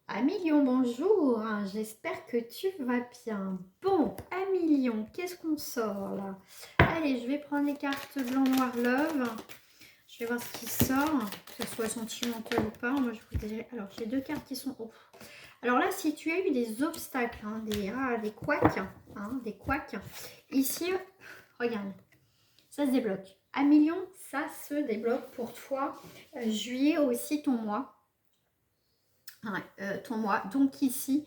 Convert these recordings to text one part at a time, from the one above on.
Amilion, bonjour, j'espère que tu vas bien. Bon, Amilion, qu'est-ce qu'on sort là? Allez, je vais prendre les cartes blanc, noir, love. Je vais voir ce qui sort, que ce soit sentimental ou pas. Moi, je vous dirais. Alors, j'ai deux cartes qui sont. Oh. Alors là, si tu as eu des obstacles, des couacs, des couacs, ici, regarde, ça se débloque. Amilion, ça se débloque pour toi. Juillet aussi, ton mois. Ouais, ton mois. Donc ici,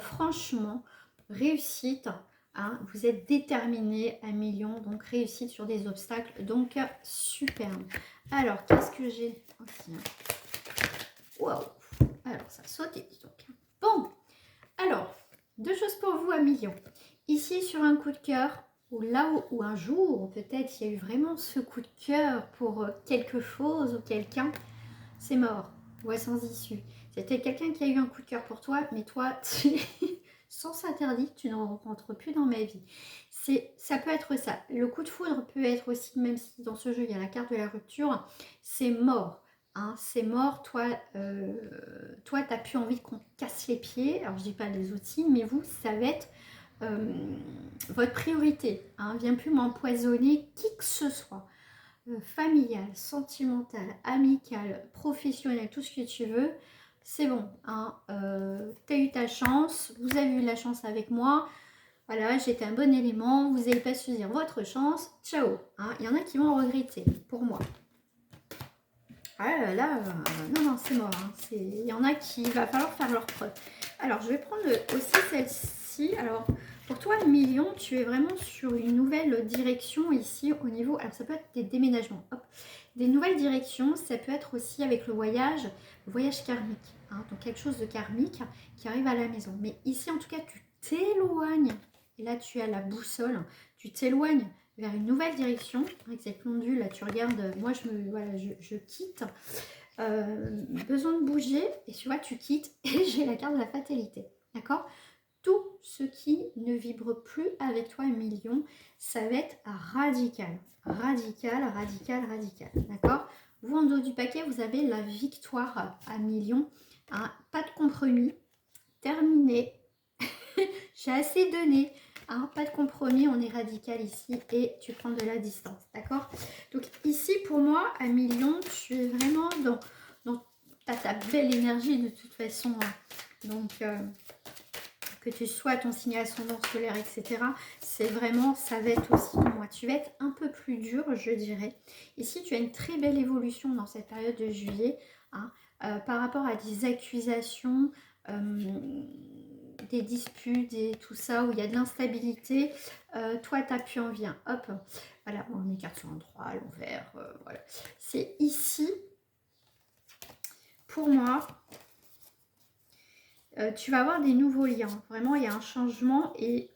franchement, réussite. Vous êtes déterminé à million, donc réussite sur des obstacles. Donc superbe. Alors, qu'est-ce que j'ai aussi? Waouh! Alors, ça a sauté, dis donc. Bon, alors, deux choses pour vous à million. Ici, sur un coup de cœur, ou là où un jour, peut-être, il y a eu vraiment ce coup de cœur pour quelque chose ou quelqu'un, c'est mort. Ouais, sans issue. C'était quelqu'un qui a eu un coup de cœur pour toi, mais toi, sens interdit, tu ne rencontres plus dans ma vie. Ça peut être ça. Le coup de foudre peut être aussi, même si dans ce jeu il y a la carte de la rupture, c'est mort. C'est mort, toi, tu n'as plus envie qu'on casse les pieds. Alors je dis pas les outils, mais vous, ça va être votre priorité. Viens plus m'empoisonner qui que ce soit. Familial, sentimental, amical, professionnel, tout ce que tu veux, c'est bon. Tu as eu ta chance, vous avez eu la chance avec moi. Voilà, j'étais un bon élément, vous n'avez pas saisir votre chance. Ciao. Il y en a qui vont regretter, pour moi. Ah là là, non, non, c'est mort. Il y en a qui va falloir faire leur preuve. Alors, je vais prendre aussi celle-ci. Alors, pour toi, million, tu es vraiment sur une nouvelle direction ici au niveau... Alors, ça peut être des déménagements. Hop. Des nouvelles directions, ça peut être aussi avec le voyage karmique. Donc, quelque chose de karmique qui arrive à la maison. Mais ici, en tout cas, tu t'éloignes. Et là, tu as la boussole. Tu t'éloignes vers une nouvelle direction. Avec cette pendule, là, tu regardes, moi, je quitte. Besoin de bouger, et tu vois, tu quittes, et j'ai la carte de la fatalité. D'accord? Tout ce qui ne vibre plus avec toi, million, ça va être radical. Radical, radical, radical. D'accord? Vous, en dos du paquet, vous avez la victoire à million. Pas de compromis. Terminé. J'ai assez donné. Pas de compromis, on est radical ici et tu prends de la distance, d'accord? Donc ici, pour moi, à million, tu es vraiment dans ta belle énergie de toute façon. Donc, que tu sois ton signe ascendant solaire, etc. C'est vraiment, ça va être aussi moi. Tu vas être un peu plus dur, je dirais. Ici, tu as une très belle évolution dans cette période de juillet, par rapport à des accusations, des disputes et tout ça, où il y a de l'instabilité. Toi, tu appuies en vient. Hop, voilà, on écarte sur un droit, à l'envers, voilà. C'est ici, pour moi, tu vas avoir des nouveaux liens. Vraiment, il y a un changement. Et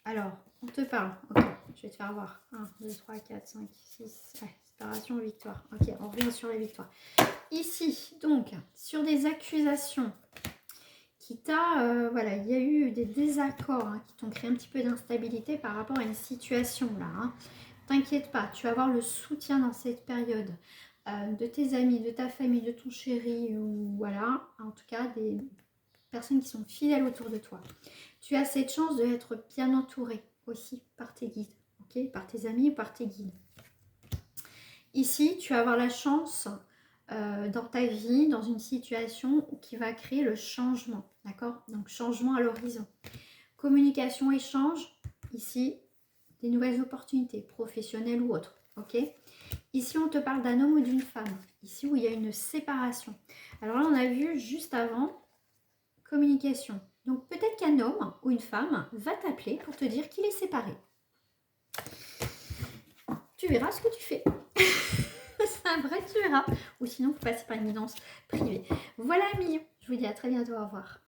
alors, on te parle. Ok, je vais te faire voir. 1, 2, 3, 4, 5, 6. Ouais, séparation, victoire. Ok, on revient sur les victoires. Ici, donc, sur des accusations qui t'a... voilà, il y a eu des désaccords qui t'ont créé un petit peu d'instabilité par rapport à une situation là. T'inquiète pas, tu vas avoir le soutien dans cette période de tes amis, de ta famille, de ton chéri, ou voilà, en tout cas des personnes qui sont fidèles autour de toi. Tu as cette chance d'être bien entouré aussi par tes guides, ok, par tes amis ou par tes guides. Ici, tu vas avoir la chance dans ta vie, dans une situation qui va créer le changement, d'accord? Donc, changement à l'horizon. Communication, échange, ici, des nouvelles opportunités, professionnelles ou autres, ok? Ici, on te parle d'un homme ou d'une femme, ici où il y a une séparation. Alors là, on a vu juste avant, communication. Donc, peut-être qu'un homme ou une femme va t'appeler pour te dire qu'il est séparé. Tu verras ce que tu fais. C'est un vrai tu verras. Ou sinon, vous passez par une guidance privée. Voilà, Amélie. Je vous dis à très bientôt. Au revoir.